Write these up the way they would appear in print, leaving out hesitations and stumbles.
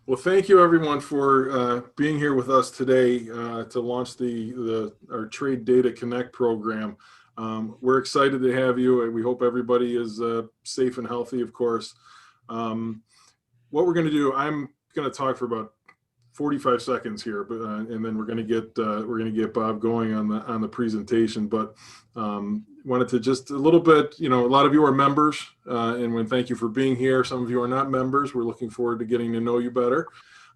Well, thank you everyone for being here with us today to launch our Trade Data Connect program. We're excited to have you. We hope everybody is safe and healthy, of course. Um, what we're going to do, I'm going to talk for about 45 seconds here, but and then we're going to get Bob going on the presentation. But wanted to just a little bit, a lot of you are members, and thank you for being here. Some of you are not members. We're looking forward to getting to know you better,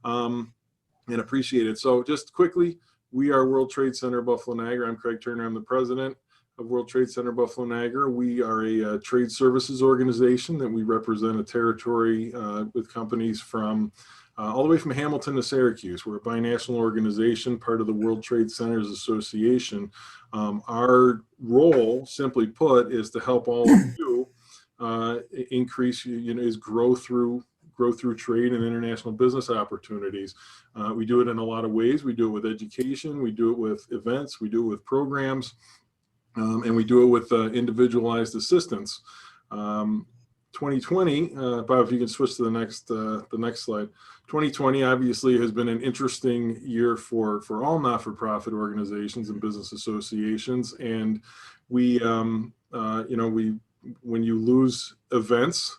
and appreciate it. So just quickly, we are World Trade Center Buffalo Niagara. I'm Craig Turner. I'm the president of World Trade Center Buffalo Niagara. We are a trade services organization that we represent a territory with companies from all the way from Hamilton to Syracuse. We're a binational organization, part of the World Trade Centers Association. Our role, simply put, is to help all of you increase, is grow through trade and international business opportunities. We do it in a lot of ways. We do it with education. We do it with events. We do it with programs. And we do it with individualized assistance. 2020, Bob, if you can switch to the next slide. 2020 obviously has been an interesting year for all not-for-profit organizations and business associations, and we, when you lose events,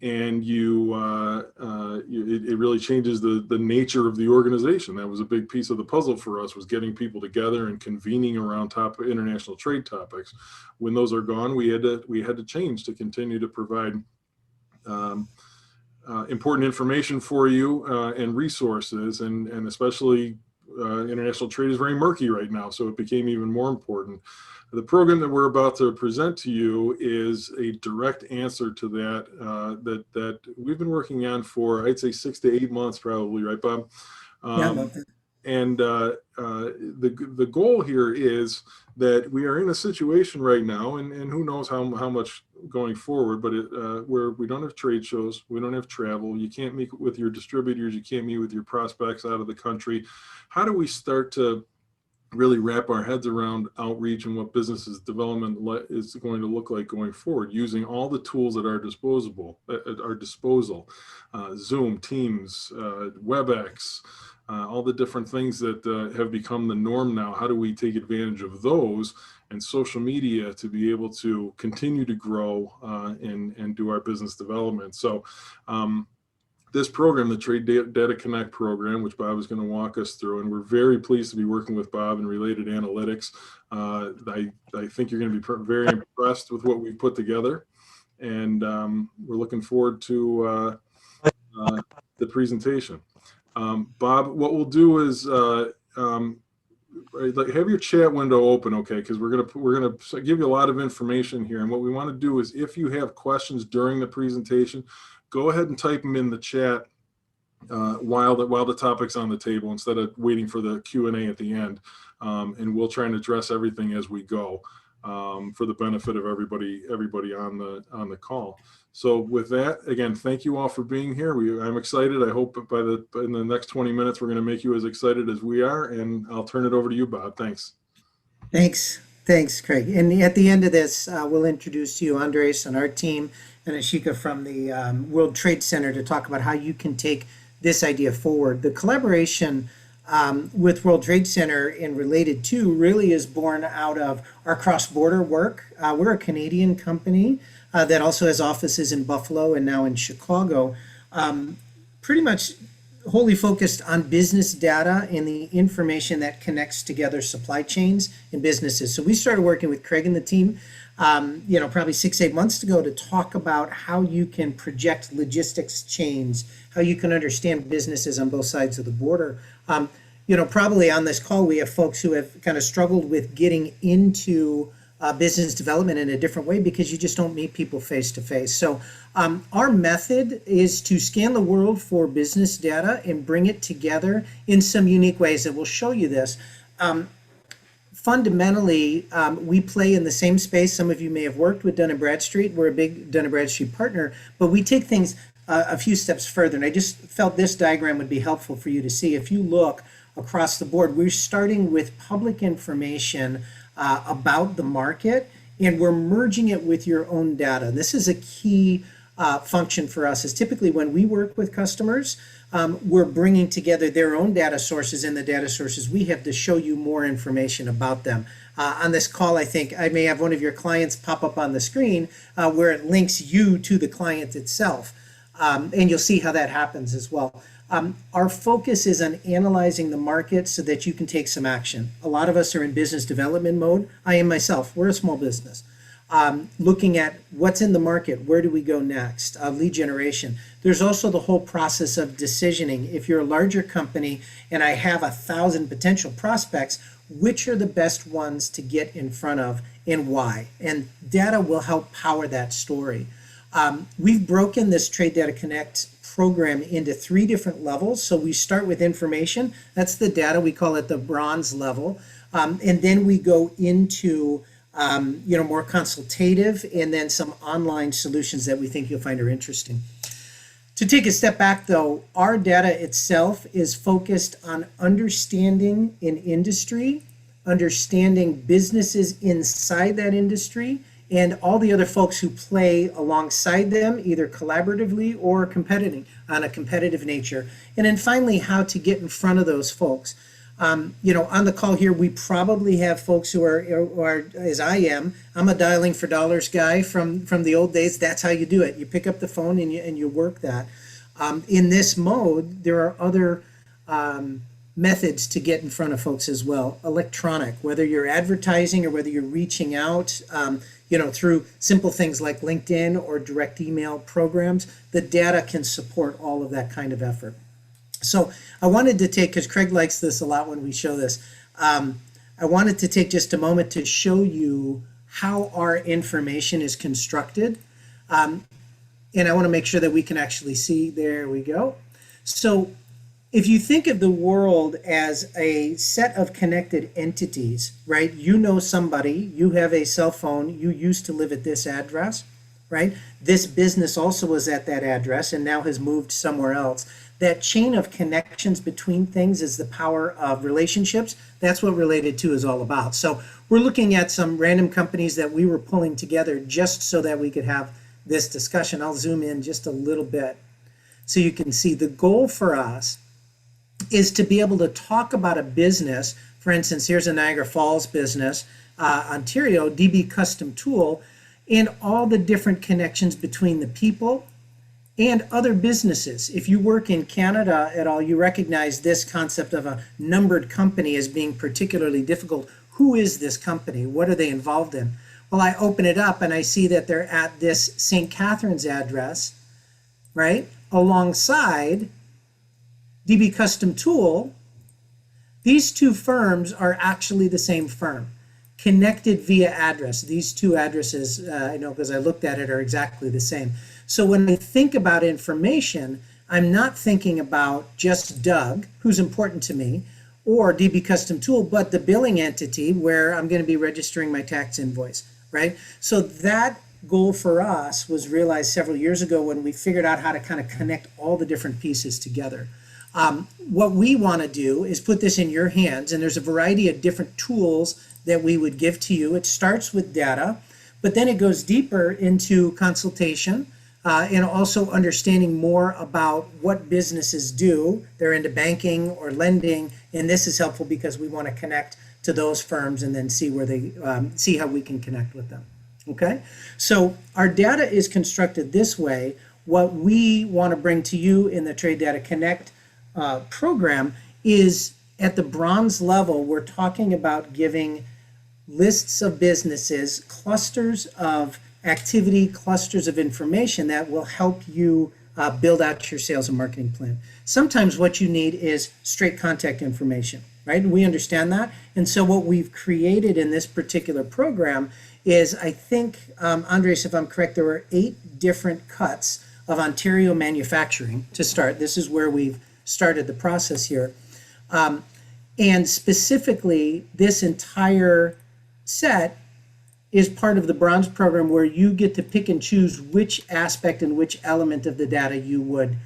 and it really changes the nature of the organization. That was a big piece of the puzzle for us, was getting people together and convening around top international trade topics. When those are gone, we had to change to continue to provide important information for you and resources, and especially international trade is very murky right now, so it became even more important. The program that we're about to present to you is a direct answer to that, that we've been working on for, I'd say, 6 to 8 months probably, right, Bob? Yeah, And the goal here is that we are in a situation right now, and who knows how much going forward, but where we don't have trade shows, we don't have travel, you can't meet with your distributors, you can't meet with your prospects out of the country. How do we start to really wrap our heads around outreach and what businesses development is going to look like going forward, using all the tools at our disposal, Zoom, Teams, WebEx, all the different things that have become the norm now. How do we take advantage of those and social media to be able to continue to grow and do our business development? So this program, the Trade Data Connect program, which Bob is going to walk us through, and we're very pleased to be working with Bob in Related Analytics. I think you're going to be very impressed with what we've put together, and we're looking forward to the presentation. Bob, what we'll do is have your chat window open, okay? Because we're gonna give you a lot of information here, and what we want to do is, if you have questions during the presentation, go ahead and type them in the chat while the topic's on the table, instead of waiting for the Q&A at the end. And we'll try and address everything as we go for the benefit of everybody on the call. So with that, again, thank you all for being here. I'm excited. I hope in the next 20 minutes we're going to make you as excited as we are. And I'll turn it over to you, Bob. Thanks. Thanks, Craig. And at the end of this, we'll introduce to you Andres on our team and Ashika from the World Trade Center to talk about how you can take this idea forward. The collaboration with World Trade Center and Related To really is born out of our cross-border work. We're a Canadian company that also has offices in Buffalo and now in Chicago, pretty much wholly focused on business data and the information that connects together supply chains and businesses. So we started working with Craig and the team, probably 6-8 months ago, to talk about how you can project logistics chains, how you can understand businesses on both sides of the border. Probably on this call, we have folks who have kind of struggled with getting into business development in a different way because you just don't meet people face to face. So our method is to scan the world for business data and bring it together in some unique ways, and we'll show you this. Fundamentally, we play in the same space. Some of you may have worked with Dun & Bradstreet. We're a big Dun & Bradstreet partner, but we take things a few steps further, and I just felt this diagram would be helpful for you to see. If you look across the board, we're starting with public information about the market, and we're merging it with your own data. This is a key function for us is typically when we work with customers, we're bringing together their own data sources and the data sources we have to show you more information about them. On this call, I think I may have one of your clients pop up on the screen where it links you to the client itself. And you'll see how that happens as well. Our focus is on analyzing the market so that you can take some action. A lot of us are in business development mode. I am myself. We're a small business. Looking at what's in the market, where do we go next, lead generation. There's also the whole process of decisioning. If you're a larger company and I have 1,000 potential prospects, which are the best ones to get in front of and why? And data will help power that story. We've broken this Trade Data Connect program into 3 different levels. So we start with information. That's the data. We call it the bronze level. And then we go into more consultative, and then some online solutions that we think you'll find are interesting. To take a step back though, our data itself is focused on understanding an industry, understanding businesses inside that industry, and all the other folks who play alongside them, either collaboratively or competing on a competitive nature. And then finally, how to get in front of those folks. On the call here, we probably have folks who are, as I am, I'm a dialing for dollars guy from the old days. That's how you do it. You pick up the phone and you work that. In this mode, there are other methods to get in front of folks as well. Electronic, whether you're advertising or whether you're reaching out, through simple things like LinkedIn or direct email programs, the data can support all of that kind of effort. So I wanted to take, because Craig likes this a lot when we show this, I wanted to take just a moment to show you how our information is constructed. And I want to make sure that we can actually see. There we go. So if you think of the world as a set of connected entities, right? You know somebody, you have a cell phone, you used to live at this address, right? This business also was at that address and now has moved somewhere else. That chain of connections between things is the power of relationships. That's what Related To is all about. So we're looking at some random companies that we were pulling together just so that we could have this discussion. I'll zoom in just a little bit so you can see the goal for us is to be able to talk about a business. For instance, here's a Niagara Falls business, Ontario, DB Custom Tool, and all the different connections between the people and other businesses. If you work in Canada at all, you recognize this concept of a numbered company as being particularly difficult. Who is this company? What are they involved in? Well, I open it up and I see that they're at this St. Catharines address, right? Alongside DB Custom Tool. These 2 firms are actually the same firm, connected via address. These 2 addresses, I know because I looked at it, are exactly the same. So when I think about information, I'm not thinking about just Doug, who's important to me, or DB Custom Tool, but the billing entity where I'm going to be registering my tax invoice, right? So that goal for us was realized several years ago when we figured out how to kind of connect all the different pieces together. What we want to do is put this in your hands, and there's a variety of different tools that we would give to you. It starts with data, but then it goes deeper into consultation, and also understanding more about what businesses do. They're into banking or lending, and this is helpful because we want to connect to those firms and then see where they see how we can connect with them. Okay, so our data is constructed this way. What we want to bring to you in the Trade Data Connect program is at the bronze level. We're talking about giving lists of businesses, clusters of activity, clusters of information that will help you build out your sales and marketing plan. Sometimes what you need is straight contact information, right? And we understand that. And so what we've created in this particular program is, I think, Andres, if I'm correct, there were 8 different cuts of Ontario manufacturing to start. This is where we've started the process here. And specifically, this entire set is part of the bronze program where you get to pick and choose which aspect and which element of the data you would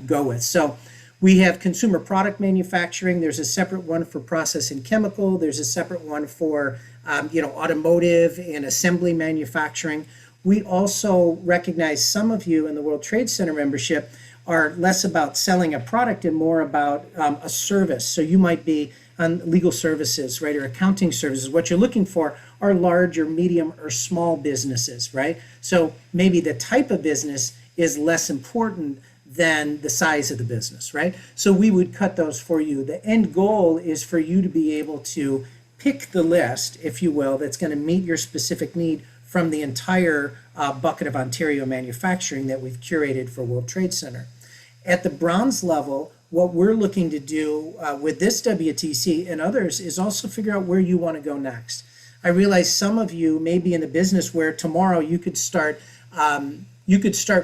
go with. So we have consumer product manufacturing. There's a separate one for process and chemical. There's a separate one for automotive and assembly manufacturing. We also recognize some of you in the World Trade Center membership are less about selling a product and more about a service. So you might be on legal services, right, or accounting services. What you're looking for are large or medium or small businesses, right? So maybe the type of business is less important than the size of the business, right? So we would cut those for you. The end goal is for you to be able to pick the list, if you will, that's going to meet your specific need from the entire bucket of Ontario manufacturing that we've curated for World Trade Center. At the bronze level, what we're looking to do with this WTC and others is also figure out where you want to go next. I realize some of you may be in a business where tomorrow you could start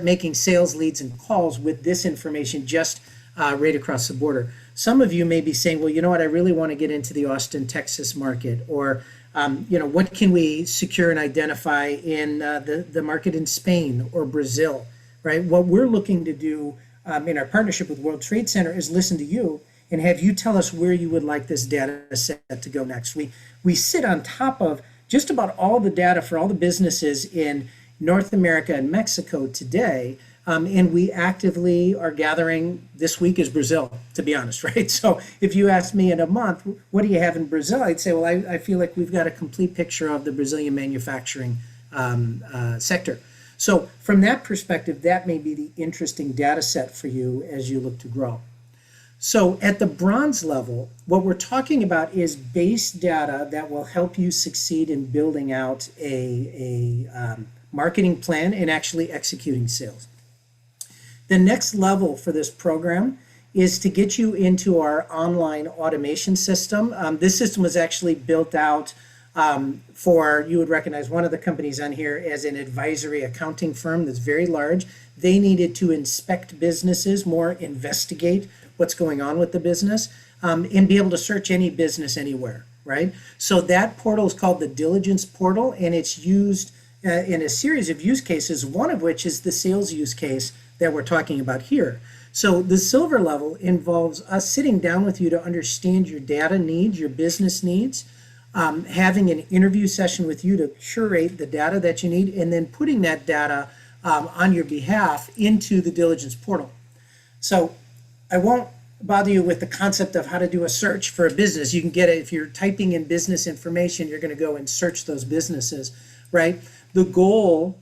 making sales leads and calls with this information just right across the border. Some of you may be saying, well, you know what, I really want to get into the Austin, Texas market, or what can we secure and identify in the market in Spain or Brazil, right? What we're looking to do in our partnership with World Trade Center is listen to you and have you tell us where you would like this data set to go next. We sit on top of just about all the data for all the businesses in North America and Mexico today, and we actively are gathering. This week is Brazil, to be honest, right? So if you ask me in a month, what do you have in Brazil? I'd say, well, I feel like we've got a complete picture of the Brazilian manufacturing sector. So from that perspective, that may be the interesting data set for you as you look to grow. So at the bronze level, what we're talking about is base data that will help you succeed in building out a marketing plan and actually executing sales. The next level for this program is to get you into our online automation system. This system was actually built out for, you would recognize one of the companies on here as an advisory accounting firm that's very large. They needed to inspect businesses, more investigate what's going on with the business, and be able to search any business anywhere, right? So that portal is called the Diligence Portal, and it's used in a series of use cases, one of which is the sales use case that we're talking about here. So the silver level involves us sitting down with you to understand your data needs, your business needs, having an interview session with you to curate the data that you need, and then putting that data on your behalf into the Diligence Portal. So I won't bother you with the concept of how to do a search for a business. You can get it if you're typing in business information, you're going to go and search those businesses, right? The goal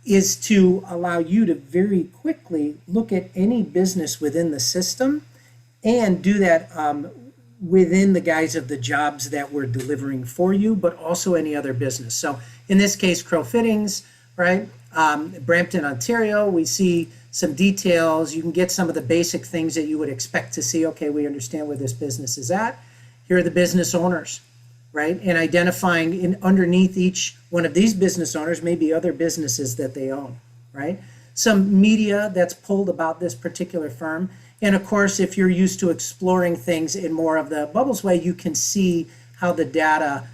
is to allow you to very quickly look at any business within the system and do that within the guise of the jobs that we're delivering for you, but also any other business. So in this case, Crow Fittings, right? Brampton, Ontario, we see some details. You can get some of the basic things that you would expect to see. Okay, we understand where this business is at. Here are the business owners, right? And identifying underneath each one of these business owners may be other businesses that they own, right? Some media that's pulled about this particular firm. And of course, if you're used to exploring things in more of the Bubbles way, you can see how the data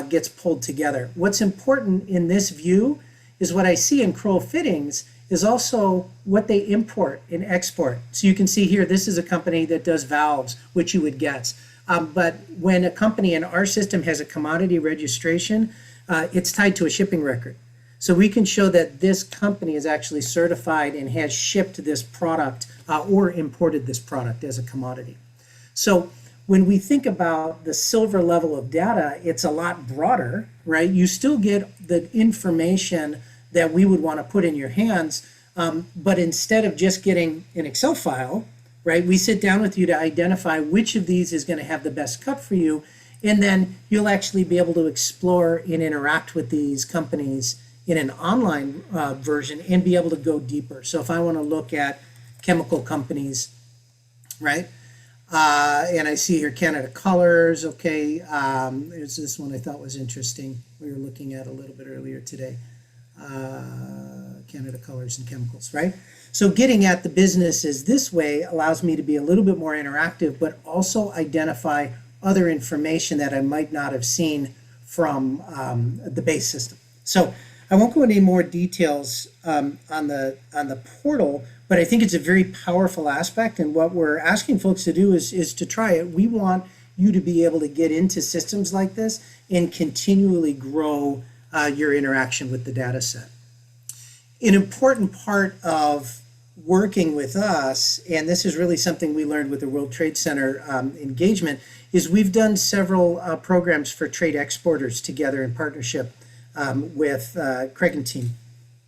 gets pulled together. What's important in this view is what I see in Crow Fittings is also what they import and export. So you can see here, this is a company that does valves, which you would guess. But when a company in our system has a commodity registration, it's tied to a shipping record. So we can show that this company is actually certified and has shipped this product or imported this product as a commodity. So when we think about the silver level of data, it's a lot broader, right? You still get the information that we would want to put in your hands, but instead of just getting an Excel file, right, we sit down with you to identify which of these is going to have the best cut for you, and then you'll actually be able to explore and interact with these companies in an online version and be able to go deeper. So if I want to look at chemical companies, right, and I see here Canada Colors, okay, there's this one I thought was interesting. We were looking at a little bit earlier today. Canada Colors and Chemicals, right? So getting at the businesses this way allows me to be a little bit more interactive, but also identify other information that I might not have seen from the base system. So I won't go into any more details on the portal, but I think it's a very powerful aspect, and what we're asking folks to do is to try it. We want you to be able to get into systems like this and continually grow your interaction with the data set. An important part of working with us, and this is really something we learned with the World Trade Center engagement, is we've done several programs for trade exporters together in partnership with Craig and team.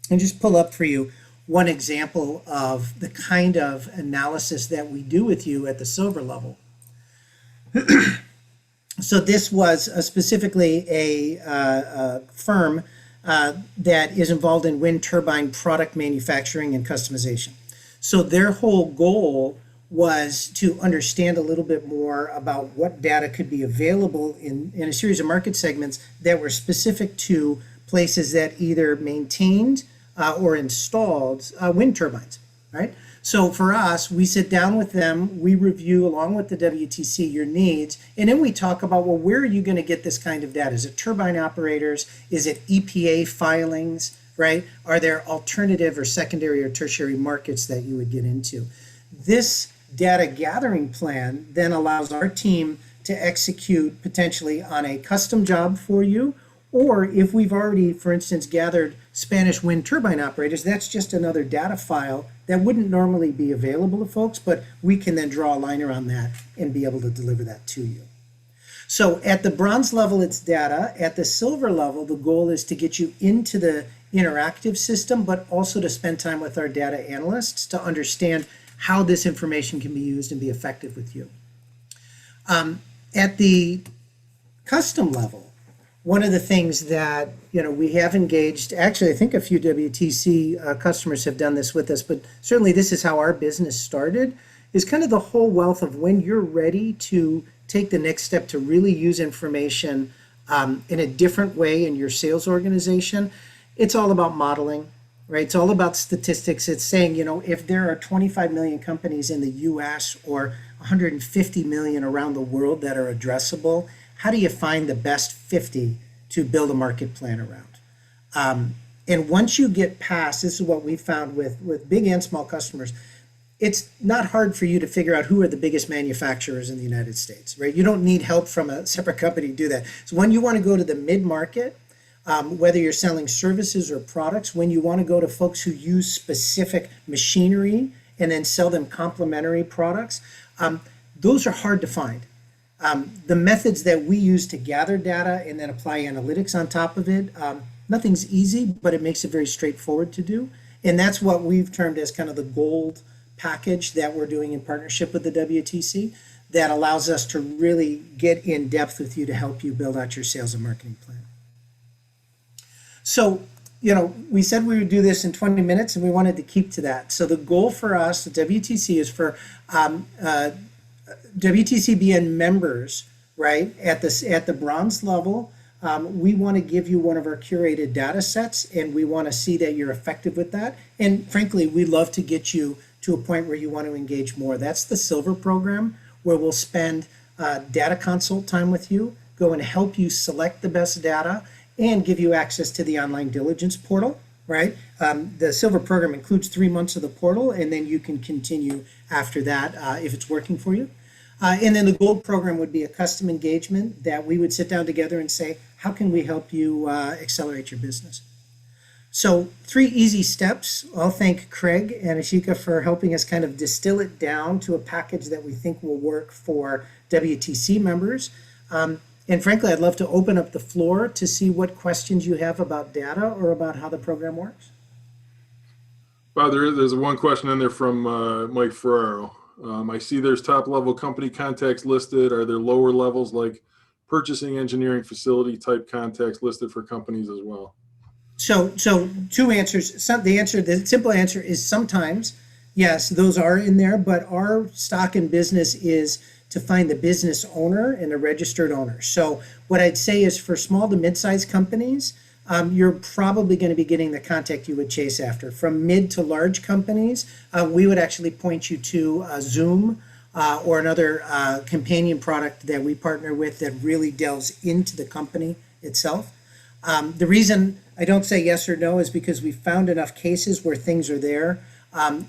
And just pull up for you one example of the kind of analysis that we do with you at the silver level. So this was specifically a firm that is involved in wind turbine product manufacturing and customization. So their whole goal was to understand a little bit more about what data could be available in a series of market segments that were specific to places that either maintained or installed wind turbines, right? So for us, we sit down with them, we review along with the WTC your needs, and then we talk about, well, where are you going to get this kind of data? Is it turbine operators? Is it EPA filings, right? Are there alternative or secondary or tertiary markets that you would get into? This data gathering plan then allows our team to execute potentially on a custom job for you, or if we've already, for instance, gathered Spanish wind turbine operators, that's just another data file that wouldn't normally be available to folks, but we can then draw a line around that and be able to deliver that to you. So at the bronze level, it's data. At the silver level, the goal is to get you into the interactive system, but also to spend time with our data analysts to understand how this information can be used and be effective with you. At the custom level, one of the things that we have engaged, actually I think a few WTC customers have done this with us, but certainly this is how our business started, is kind of the whole wealth of when you're ready to take the next step to really use information in a different way in your sales organization. It's all about modeling, right? It's all about statistics. It's saying, if there are 25 million companies in the US or 150 million around the world that are addressable, how do you find the best 50 to build a market plan around? And once you get past, this is what we found with big and small customers, it's not hard for you to figure out who are the biggest manufacturers in the United States, right? You don't need help from a separate company to do that. So when you want to go to the mid-market, whether you're selling services or products, when you want to go to folks who use specific machinery and then sell them complementary products, those are hard to find. The methods that we use to gather data and then apply analytics on top of it, nothing's easy, but it makes it very straightforward to do. And that's what we've termed as kind of the gold package that we're doing in partnership with the WTC that allows us to really get in depth with you to help you build out your sales and marketing plan. So, we said we would do this in 20 minutes and we wanted to keep to that. So the goal for us at WTC is for WTCBN members, right, at the bronze level, we want to give you one of our curated data sets and we want to see that you're effective with that. And frankly, we love to get you to a point where you want to engage more. That's the silver program, where we'll spend data consult time with you, go and help you select the best data and give you access to the online diligence portal, right? The silver program includes 3 months of the portal and then you can continue after that if it's working for you. And then the gold program would be a custom engagement that we would sit down together and say, how can we help you accelerate your business? So 3 easy steps. I'll thank Craig and Ashika for helping us kind of distill it down to a package that we think will work for WTC members. And frankly, I'd love to open up the floor to see what questions you have about data or about how the program works. Wow, there's one question in there from Mike Ferraro. I see there's top level company contacts listed. Are there lower levels like purchasing, engineering, facility type contacts listed for companies as well? So 2 answers. The simple answer is sometimes, yes, those are in there, but our stock in business is to find the business owner and the registered owner. So what I'd say is for small to mid-sized companies, you're probably going to be getting the contact you would chase after. From mid to large companies, we would actually point you to Zoom or another companion product that we partner with that really delves into the company itself. The reason I don't say yes or no is because we found enough cases where things are there.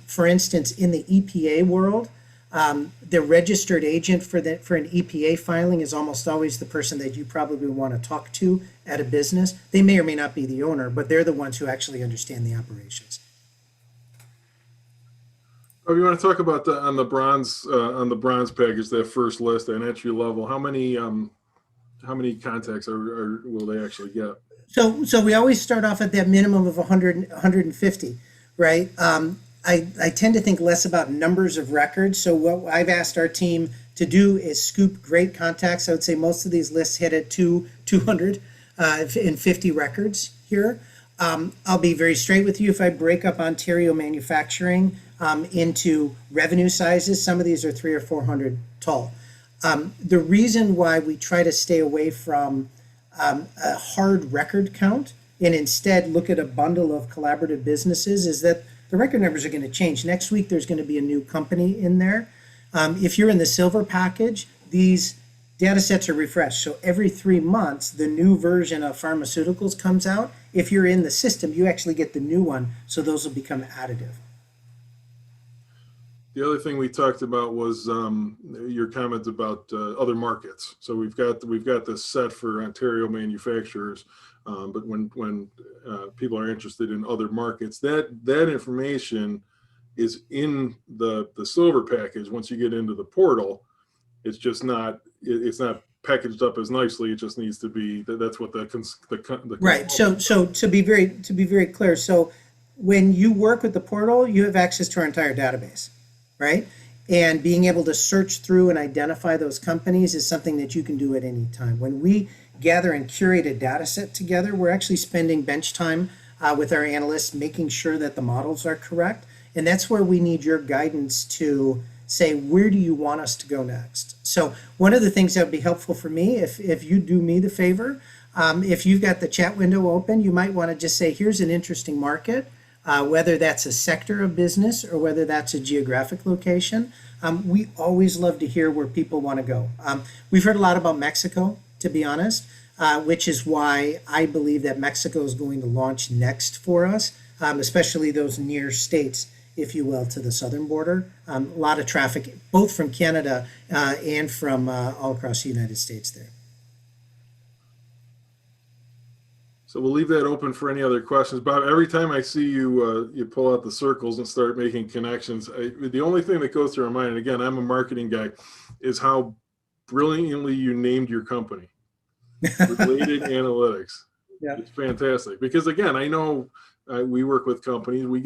For instance, in the EPA world, The registered agent for an EPA filing is almost always the person that you probably want to talk to at a business. They may or may not be the owner, but they're the ones who actually understand the operations. Oh, you want to talk about on the bronze package, that first list, that entry level? How many contacts will they actually get? So we always start off at that minimum of 100, 150, right? I tend to think less about numbers of records. So what I've asked our team to do is scoop great contacts. I would say most of these lists hit at 200 and 50 records here. I'll be very straight with you. If I break up Ontario manufacturing into revenue sizes, some of these are 300 or 400 tall. The reason why we try to stay away from a hard record count and instead look at a bundle of collaborative businesses is that the record numbers are going to change. Next week, there's going to be a new company in there. If you're in the silver package, these data sets are refreshed. So every 3 months, the new version of pharmaceuticals comes out. If you're in the system, you actually get the new one. So those will become additive. The other thing we talked about was your comment about other markets. So we've got this set for Ontario manufacturers, but when people are interested in other markets, that information is in the silver package. Once you get into the portal, it's just not it's not packaged up as nicely. It just needs to be that's what the Right. So to be very clear, so when you work with the portal, you have access to our entire database, right? And being able to search through and identify those companies is something that you can do at any time. When we gather and curate a data set together, we're actually spending bench time with our analysts, making sure that the models are correct. And that's where we need your guidance to say, where do you want us to go next? So one of the things that would be helpful for me, if you do me the favor, if you've got the chat window open, you might want to just say, here's an interesting market. Whether that's a sector of business or whether that's a geographic location. We always love to hear where people want to go. We've heard a lot about Mexico, to be honest, which is why I believe that Mexico is going to launch next for us, especially those near states, if you will, to the southern border. A lot of traffic, both from Canada and from all across the United States there. So we'll leave that open for any other questions. Bob, every time I see you, you pull out the circles and start making connections, the only thing that goes through my mind, and again, I'm a marketing guy, is how brilliantly you named your company. Related Analytics. Yeah. It's fantastic. Because again, I know we work with companies, we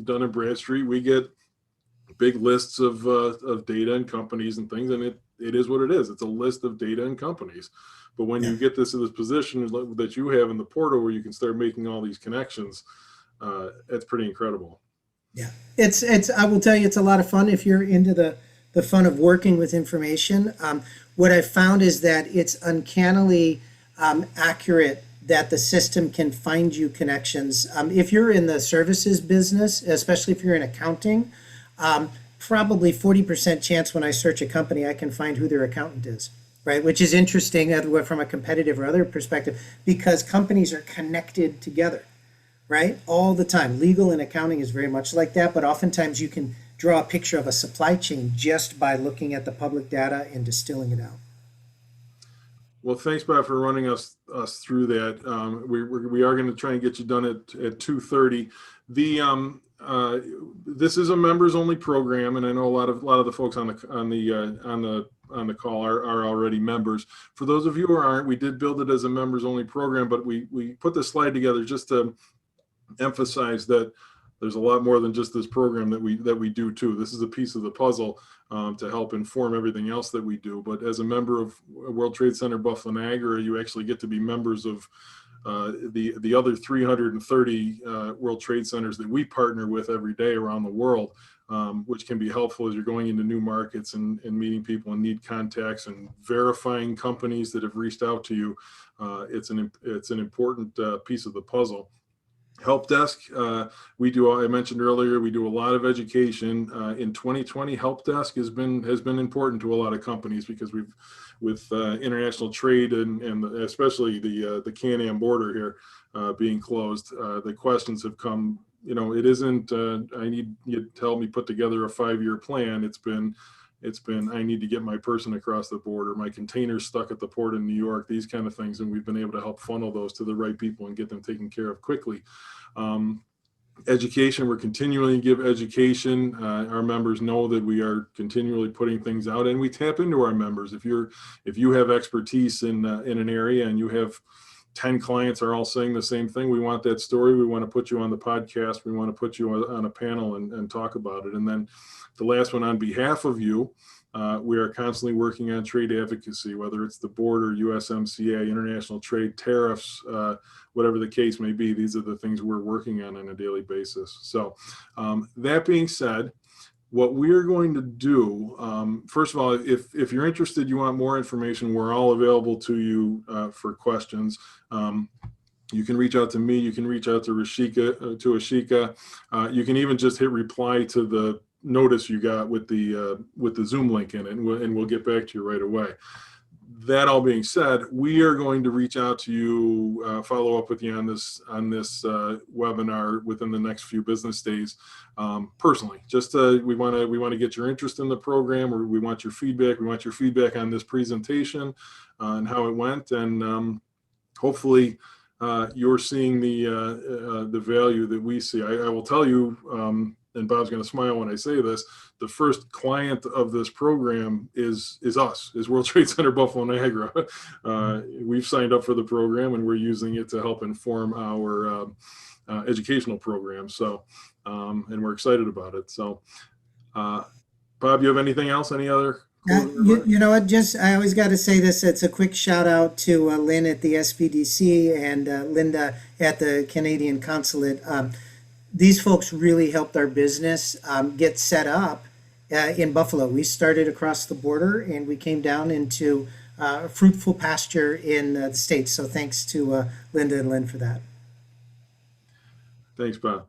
Dun & Bradstreet, we get big lists of data and companies and things, and it is what it is. It's a list of data and companies. But when you get this in this position that you have in the portal where you can start making all these connections, it's pretty incredible. Yeah, it's I will tell you, it's a lot of fun if you're into the fun of working with information. What I've found is that it's uncannily accurate that the system can find you connections. If you're in the services business, especially if you're in accounting, probably 40% chance when I search a company, I can find who their accountant is. Right, which is interesting from a competitive or other perspective, because companies are connected together, right, all the time. Legal and accounting is very much like that, but oftentimes you can draw a picture of a supply chain just by looking at the public data and distilling it out. Well, thanks, Bob, for running us through that. We are going to try and get you done at 2:30. This is a members only program, and I know a lot of the folks on the call are already members. For those of you who aren't, we did build it as a members only program, but we put the slide together just to emphasize that there's a lot more than just this program that we do too. This is a piece of the puzzle to help inform everything else that we do. But as a member of World Trade Center Buffalo Niagara, you actually get to be members of the other 330 World Trade Centers that we partner with every day around the world, which can be helpful as you're going into new markets and meeting people and need contacts and verifying companies that have reached out to you. It's an important piece of the puzzle. Help desk, I mentioned earlier, we do a lot of education. In 2020, help desk has been important to a lot of companies because with international trade and especially the Can-Am border here, being closed. The questions have come, it isn't, I need you to help me put together a 5-year plan. It's been, I need to get my person across the border, my containers stuck at the port in New York, these kind of things. And we've been able to help funnel those to the right people and get them taken care of quickly. Education, we're continuing to give education. Our members know that we are continually putting things out, and we tap into our members. If you have expertise in an area and you have 10 clients are all saying the same thing, we want that story. We want to put you on the podcast. We want to put you on a panel and talk about it. And then the last one, on behalf of you, we are constantly working on trade advocacy, whether it's the border, USMCA, international trade, tariffs, whatever the case may be. These are the things we're working on a daily basis. So that being said, what we're going to do, first of all, if you're interested, you want more information, we're all available to you for questions. You can reach out to me. You can reach out to Ashika. You can even just hit reply to the notice you got with the Zoom link in it, and we'll get back to you right away. That all being said, we are going to reach out to you, follow up with you on this webinar within the next few business days, personally. Just we want to get your interest in the program, or we want your feedback. We want your feedback on this presentation and how it went, and hopefully you're seeing the value that we see. I will tell you. And Bob's going to smile when I say this, the first client of this program is World Trade Center Buffalo Niagara. We've signed up for the program, and we're using it to help inform our educational program. So, and we're excited about it. So, Bob, you have anything else? Any other? You know what, I always got to say this. It's a quick shout out to Lynn at the SVDC and Linda at the Canadian Consulate. These folks really helped our business get set up in Buffalo. We started across the border, and we came down into fruitful pasture in the States. So thanks to Linda and Lynn for that. Thanks, Bob.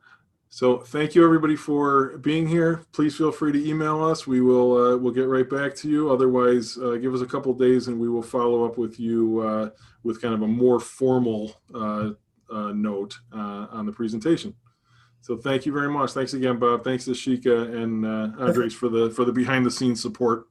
So thank you, everybody, for being here. Please feel free to email us. We will we'll get right back to you. Otherwise, give us a couple days, and we will follow up with you with kind of a more formal note on the presentation. So thank you very much. Thanks again, Bob. Thanks to Ashika and Andres for the behind the scenes support.